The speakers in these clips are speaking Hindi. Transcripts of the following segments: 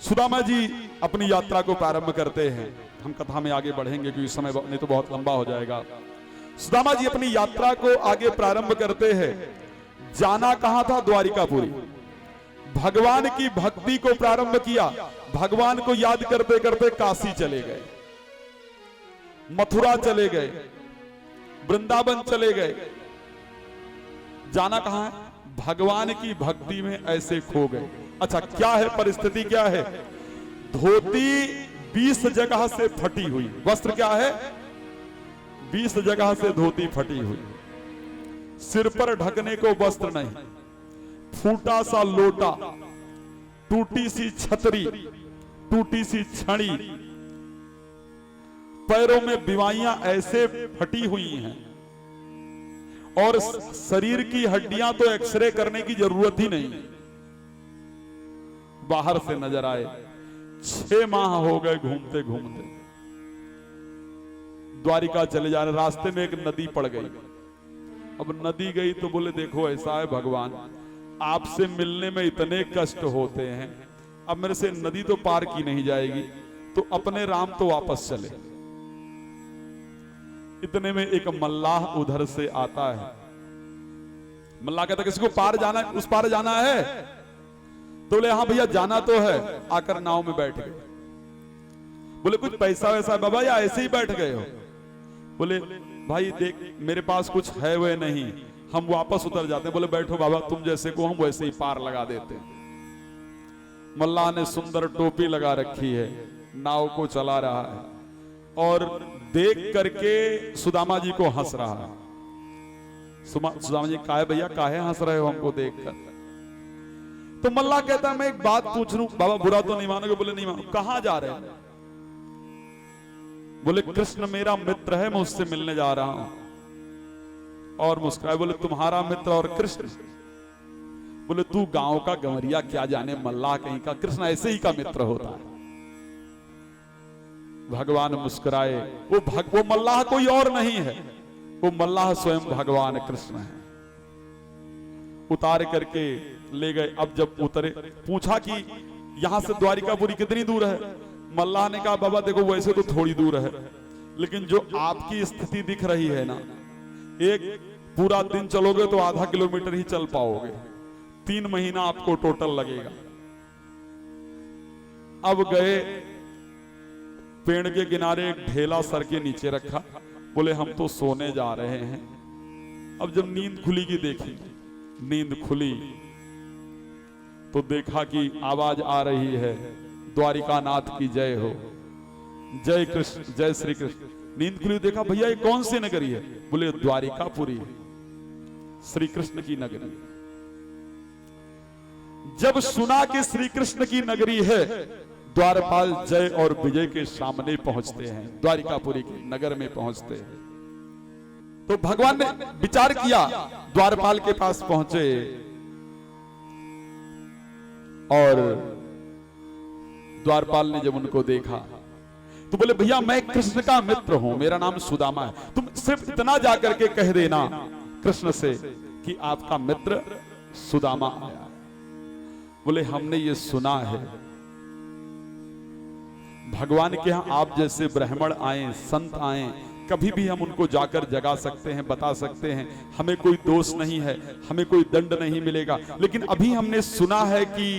सुदामा जी अपनी यात्रा को प्रारंभ करते हैं। हम कथा में आगे बढ़ेंगे क्योंकि समय नहीं तो बहुत लंबा हो जाएगा। सुदामा जी अपनी यात्रा को आगे प्रारंभ करते हैं। जाना कहां था? द्वारिकापुरी। भगवान की भक्ति को प्रारंभ किया। भगवान को याद करते करते काशी चले गए, मथुरा चले गए, वृंदावन चले गए। जाना कहां है? भगवान की भक्ति में ऐसे खो गए। अच्छा, क्या है परिस्थिति? क्या है? धोती 20 जगह से फटी हुई। वस्त्र क्या है? 20 जगह से धोती फटी हुई। सिर पर ढकने को वस्त्र नहीं, फूटा सा लोटा, टूटी सी छतरी, टूटी सी छड़ी, पैरों में बीमारियां ऐसे फटी हुई हैं और शरीर की हड्डियां तो एक्सरे करने की जरूरत ही नहीं, बाहर से नजर आए। 6 माह हो गए घूमते घूमते। द्वारिका चले जा रहे, रास्ते में एक नदी पड़ गई। अब नदी गई तो बोले देखो ऐसा है भगवान, आपसे मिलने में इतने कष्ट होते हैं, अब मेरे से नदी तो पार की नहीं जाएगी, तो अपने राम तो वापस चले। इतने में एक मल्लाह उधर से आता है। मल्लाह कहता किसी को पार जाना, उस पार जाना है? तो बोले हाँ भैया जाना तो है। आकर नाव में बैठ गए। बोले कुछ पैसा वैसा बाबा या ऐसे ही बैठ गए हो? बोले भाई देख मेरे पास कुछ है वह नहीं, हम वापस उतर जाते हैं। बोले बैठो बाबा, तुम जैसे को हम वैसे ही पार लगा देते हैं। मल्लाह ने सुंदर टोपी लगा रखी है, नाव को चला रहा है और देख करके सुदामा जी को हंस रहा है। सुदामा जी काहे भैया काहे हंस रहे हो हमको देखकर? तो मल्लाह कहता मैं एक बात पूछ लूं बाबा, बुरा तो नहीं मानोगे? बोले नहीं मानो। कहां जा रहे हैं? बोले कृष्ण मेरा मित्र है, मैं उससे मिलने जा रहा हूं। और मुस्कुराए बोले तुम्हारा मित्र और कृष्ण? बोले तू गांव का गंवरिया क्या जाने मल्लाह कहीं का, कृष्ण ऐसे ही का मित्र होता है। भगवान मुस्कुराए। वो मल्लाह कोई और नहीं है, वो मल्लाह स्वयं भगवान कृष्ण है। उतार करके ले गए। अब जब उतरे पूछा कि यहां से द्वारिकापुरी कितनी दूर है? मल्लाह ने कहा बाबा देखो वैसे तो थोड़ी दूर है, लेकिन जो आपकी स्थिति दिख रही है ना, एक पूरा दिन चलोगे तो आधा किलोमीटर ही चल पाओगे, 3 महीना आपको टोटल लगेगा। अब गए, पेड़ के किनारे एक ढेला सर के नीचे रखा। बोले हम तो सोने जा रहे हैं। अब जब नींद खुली की देखी, नींद खुली तो देखा कि आवाज आ रही है द्वारिका नाथ की जय हो, जय कृष्ण, जय श्री कृष्ण। नींद खुली देखा भैया ये कौन सी नगरी है? बोले द्वारिकापुरी है, श्री कृष्ण की नगरी। जब सुना कि श्री कृष्ण की नगरी है, द्वारपाल जय और विजय के सामने पहुंचते हैं, द्वारिकापुरी के नगर में पहुंचते हैं। तो भगवान ने विचार किया, द्वारपाल के पास पहुंचे और द्वारपाल ने जब उनको देखा तो बोले भैया मैं कृष्ण का मित्र हूं, मेरा नाम सुदामा है, तुम सिर्फ इतना जाकर के कह देना कृष्ण से कि आपका मित्र सुदामा आया। बोले हमने ये सुना है, भगवान के यहां आप जैसे ब्राह्मण आए, संत आए, कभी भी हम उनको जाकर जगा सकते हैं, बता सकते हैं, हमें कोई दोष नहीं है, हमें कोई दंड नहीं मिलेगा। लेकिन अभी हमने सुना है कि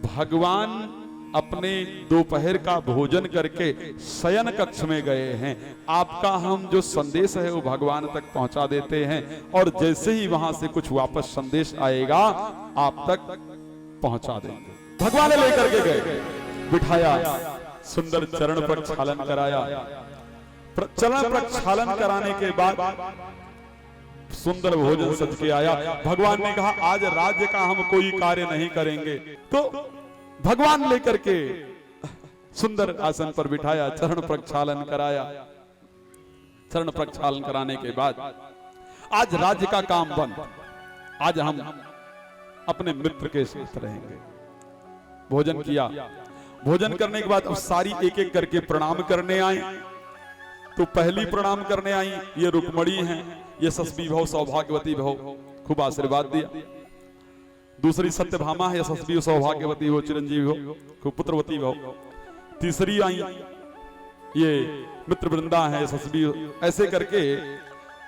भगवान अपने दोपहर का भोजन करके शयन कक्ष में गए हैं, आपका हम जो संदेश है वो भगवान तक पहुंचा देते हैं और जैसे ही वहां से कुछ वापस संदेश आएगा आप तक पहुंचा देंगे। भगवान लेकर के गए, बिठाया, सुंदर चरण प्रक्षालन कराया। चरण प्रक्षालन कराने के बाद सुंदर भोजन सज के आया। भगवान ने कहा आज राज्य का हम कोई कार्य नहीं करेंगे, तो भगवान लेकर के सुंदर आसन पर बिठाया, चरण प्रक्षालन कराया। चरण प्रक्षालन कराने के बाद आज राज्य का काम बंद, आज हम अपने मित्र के साथ रहेंगे। भोजन किया, भोजन करने के बाद अब सारी एक एक करके प्रणाम करने आए। तो पहली प्रणाम करने आई ये रुक्मणी हैं, ये सस्वी भव, सौभाग्यवती भव, खूब आशीर्वाद दिया। दूसरी सत्यभामा है, यशस्वी हो, सौभाग्यवती हो, चिरंजीवी हो, खूब पुत्रवती हो। तीसरी आई ये मित्र वृंदा है, यशस्वी हो। ऐसे करके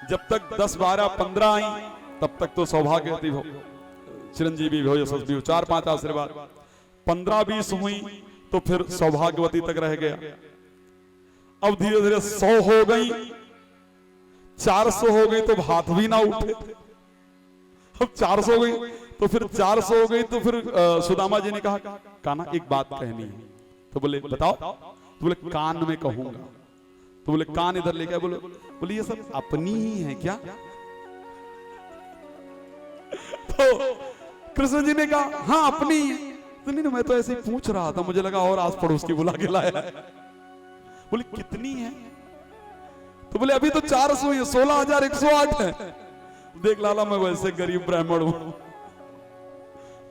जब तक 10, 12, 15 आई तब तक तो सौभाग्यवती हो, चिरंजीवी हो, यशस्वी हो, 4-5 आशीर्वाद। 15-20 हुई तो फिर सौभाग्यवती तक रह गया। अब धीरे धीरे 100 हो गई, 400 हो गई तो हाथ भी ना उठे। अब 400 हो गई तो फिर 400 हो गई तो फिर सुदामा जी ने कहा कान्हा एक बात कहनी है। तो बोले बताओ। तो बोले कान में कहूंगा। तो बोले कान इधर लेके बोले ये सब अपनी ही है क्या? तो कृष्ण जी ने कहा हाँ अपनी। तो नहीं मैं तो ऐसे ही पूछ रहा था, मुझे लगा और आस पड़ोस की बुला के लाया है। बोले कितनी है? तो बोले अभी तो 400 है, 16,108 है। देख लाला मैं वैसे गरीब ब्राह्मण हूं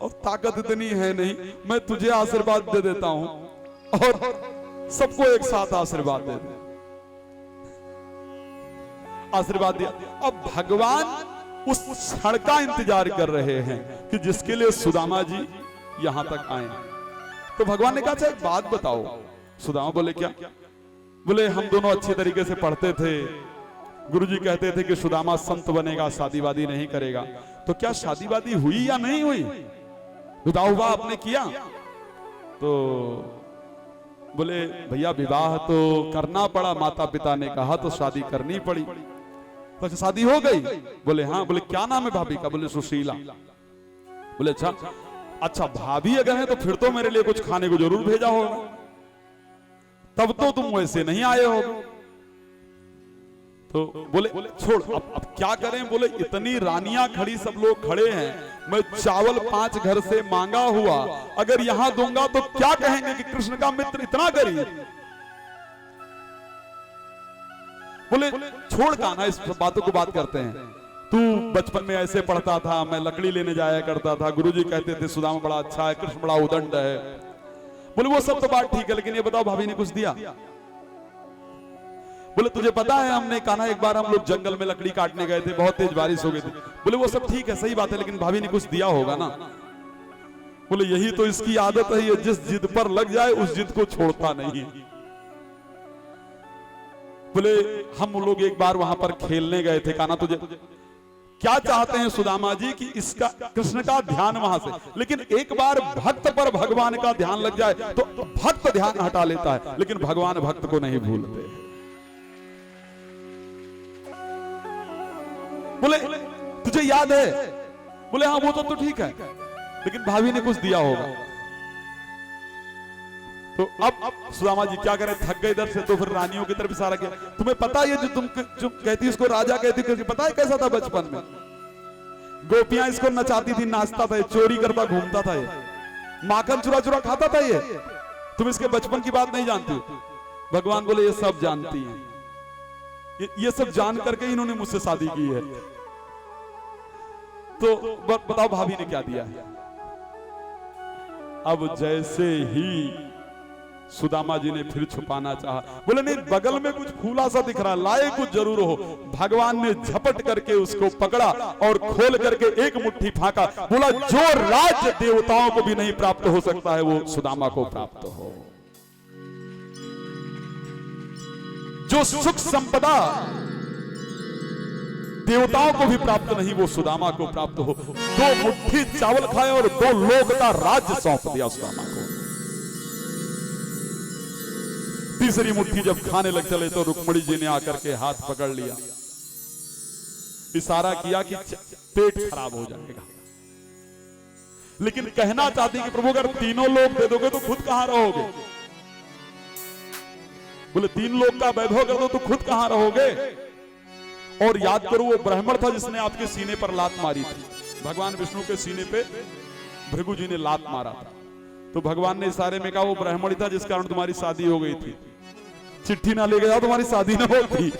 और ताकत इतनी है नहीं, मैं तुझे आशीर्वाद दे देता हूं और सबको एक साथ आशीर्वाद दे दे। आशीर्वाद दिया। अब भगवान उस क्षण का इंतजार कर रहे हैं कि जिसके लिए सुदामा जी यहां तक आए। तो भगवान ने कहा अच्छा एक बात बताओ। सुदामा बोले क्या? बोले हम दोनों अच्छी तरीके से पढ़ते थे, गुरुजी कहते थे कि सुदामा संत बनेगा, शादी वादी नहीं करेगा। तो क्या शादी वादी हुई या नहीं हुई? विवाह हुआ आपने किया? तो बोले भैया विवाह तो करना पड़ा, माता पिता ने कहा तो शादी करनी पड़ी। तो शादी हो गई? बोले हाँ। बोले क्या नाम है भाभी का? बोले सुशीला। बोले अच्छा भाभी अगर है तो फिर तो मेरे लिए कुछ खाने को जरूर भेजा होगा, तब तो तुम वैसे नहीं आए हो। तो बोले छोड़ अब क्या करें? बोले इतनी रानियां खड़ी, सब लोग खड़े हैं, मैं चावल 5 घर से मांगा हुआ अगर यहां दूंगा तो क्या कहेंगे कि कृष्ण का मित्र इतना गरीब। बोले छोड़ कान्हा इस बातों को बात करते हैं। तू बचपन में ऐसे पढ़ता था, मैं लकड़ी लेने जाया करता था, गुरुजी कहते थे सुदामा बड़ा अच्छा है, कृष्ण बड़ा उदंड है। बोले वो सब तो बात ठीक है, लेकिन ये बताओ भाभी ने कुछ दिया? बोले तुझे पता है हमने कान्हा एक बार हम लोग जंगल में लकड़ी काटने गए थे, बहुत तेज बारिश हो गई थी। बोले वो सब ठीक है, सही बात है, लेकिन भाभी ने कुछ दिया होगा ना। बोले यही तो इसकी आदत है, ये जिस जिद पर लग जाए उस जिद को छोड़ता नहीं। बोले हम लोग एक बार वहां पर खेलने गए थे, कान्हा तुझे क्या चाहते हैं सुदामा जी कि इसका कृष्ण का ध्यान वहां से, लेकिन एक बार भक्त पर भगवान का ध्यान लग जाए तो भक्त ध्यान हटा लेता है, लेकिन भगवान भक्त को नहीं भूलते। बोले तुझे याद है? बोले हाँ वो तो ठीक है, लेकिन भाभी ने कुछ दिया होगा। तो अब सुदामा जी क्या करें, थक गए इधर से, तो फिर रानियों की तरफ इशारा किया। तुम्हें पता है जो तुम जो कहती इसको राजा कहती, पता है कैसा था बचपन में? गोपियां इसको नचाती थी, नाचता था, चोरी करता घूमता था, ये माखन चुरा चुरा खाता था ये। तुम इसके बचपन की बात नहीं जानती? भगवान बोले ये सब जानती हैं, ये सब जान करके इन्होंने मुझसे शादी की है। तो बताओ भाभी ने क्या दिया है? अब जैसे ही सुदामा जी ने फिर छुपाना चाहा, बोले नहीं बगल में कुछ फूला सा दिख रहा, लाए कुछ जरूर हो। भगवान ने झपट करके उसको पकड़ा और खोल करके एक मुट्ठी फाका, बोला जो राज्य देवताओं को भी नहीं प्राप्त हो सकता है वो सुदामा को प्राप्त हो, जो सुख संपदा देवताओं को भी प्राप्त नहीं वो सुदामा को प्राप्त हो। 2 मुट्ठी चावल खाए और 2 लोक का राज्य सौंप दिया सुदामा को। तीसरी मुट्ठी जब खाने लग चले तो रुक्मणी जी ने आकर के हाथ पकड़ लिया, इशारा किया कि पेट खराब हो जाएगा, लेकिन कहना चाहती कि प्रभु अगर तीनों लोग दे दोगे तो खुद कहां रहोगे? बोले 3 लोग का वैभव कर दो तो खुद कहां रहोगे? और याद करो वो ब्राह्मण था जिसने आपके सीने पर लात मारी थी, भगवान विष्णु के सीने पे भृगु जी ने लात मारा था। तो भगवान ने इशारे में कहा वो ब्राह्मण था जिस कारण तुम्हारी शादी हो गई थी, चिट्ठी ना ले गया तुम्हारी शादी ना होती।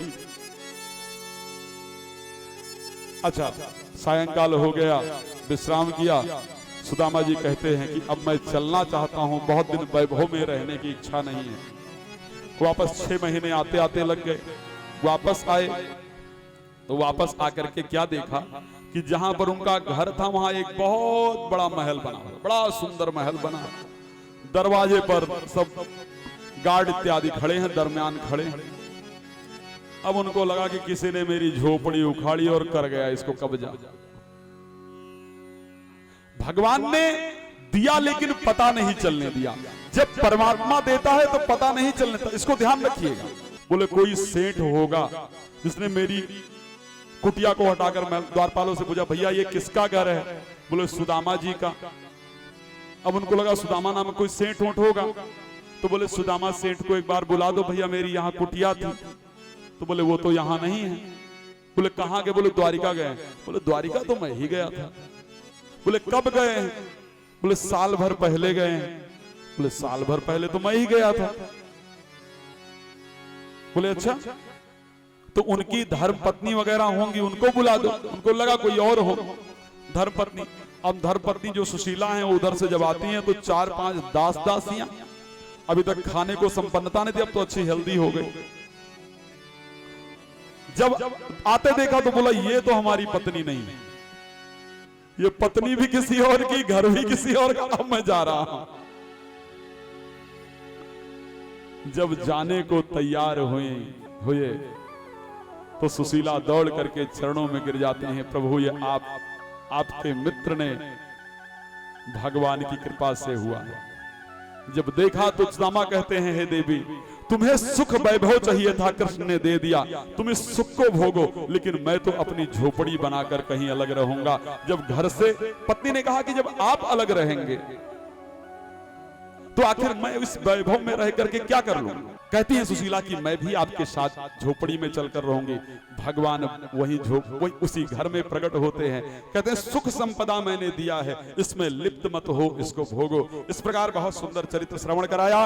अच्छा सायंकाल हो गया, विश्राम किया। सुदामा जी कहते हैं कि अब मैं चलना चाहता हूं, बहुत दिन वैभव में रहने की इच्छा नहीं है। वापस 6 महीने आते आते लग गए, वापस आए तो वापस आकर के क्या देखा कि जहां पर उनका घर था वहां एक बहुत बड़ा महल बना, बड़ा सुंदर महल बना। दरवाजे पर सब गार्ड इत्यादि खड़े हैं, दरमियान खड़े हैं। अब उनको लगा कि किसी ने मेरी झोपड़ी उखाड़ी और कर गया इसको कब्जा। भगवान ने दिया लेकिन पता नहीं चलने दिया। जब परमात्मा देता है तो पता नहीं चलने देता, इसको ध्यान रखिएगा। बोले कोई सेठ होगा जिसने मेरी कुटिया को हटाकर, मैं द्वारपालों से पूछा भैया ये किसका घर है? बोले सुदामा जी का। अब उनको लगा सुदामा नाम कोई सेठ वोट होगा, तो बोले सुदामा सेठ को एक बार बुला दो भैया, मेरी यहाँ कुटिया थी। तो बोले वो तो यहाँ नहीं है। बोले कहाँ गए? बोले द्वारिका गए। बोले द्वारिका तो मैं ही गया था। बोले कब गए? बोले साल भर पहले गए। बोले साल भर पहले तो मैं ही गया था। बोले अच्छा, तो उनकी धर्म पत्नी वगैरह होंगी, उनको बुला दो। उनको लगा कोई और हो धर्म पत्नी। अब धर्म पत्नी जो सुशीला हैं वो उधर से जब आती हैं तो 4-5 दास दासियां, अभी तक खाने को संपन्नता नहीं थी, अब तो अच्छी हेल्दी हो गई। जब आते देखा तो बोला ये तो हमारी पत्नी नहीं है, ये पत्नी भी किसी और की, घर भी किसी और का, अब मैं जा रहा हूं। जब जाने को तैयार हुए तो सुशीला दौड़ करके चरणों में गिर जाती हैं, प्रभु ये आपके मित्र ने भगवान की कृपा से हुआ है। जब देखा तो सुदामा कहते हैं हे देवी, तुम्हें सुख वैभव चाहिए था, कृष्ण ने दे दिया, तुम इस सुख को भोगो, लेकिन मैं तो अपनी झोपड़ी बनाकर कहीं अलग रहूंगा। जब घर से पत्नी ने कहा कि जब आप अलग रहेंगे तो आखिर मैं इस वैभव में रह करके क्या कर लूं? कहती है सुशीला कि मैं भी आपके साथ झोपड़ी में चलकर रहूंगी। भगवान वही उसी घर में प्रकट होते हैं। कहते हैं सुख संपदा मैंने दिया है, इसमें लिप्त मत हो, इसको भोगो। इस प्रकार बहुत सुंदर चरित्र श्रवण कराया।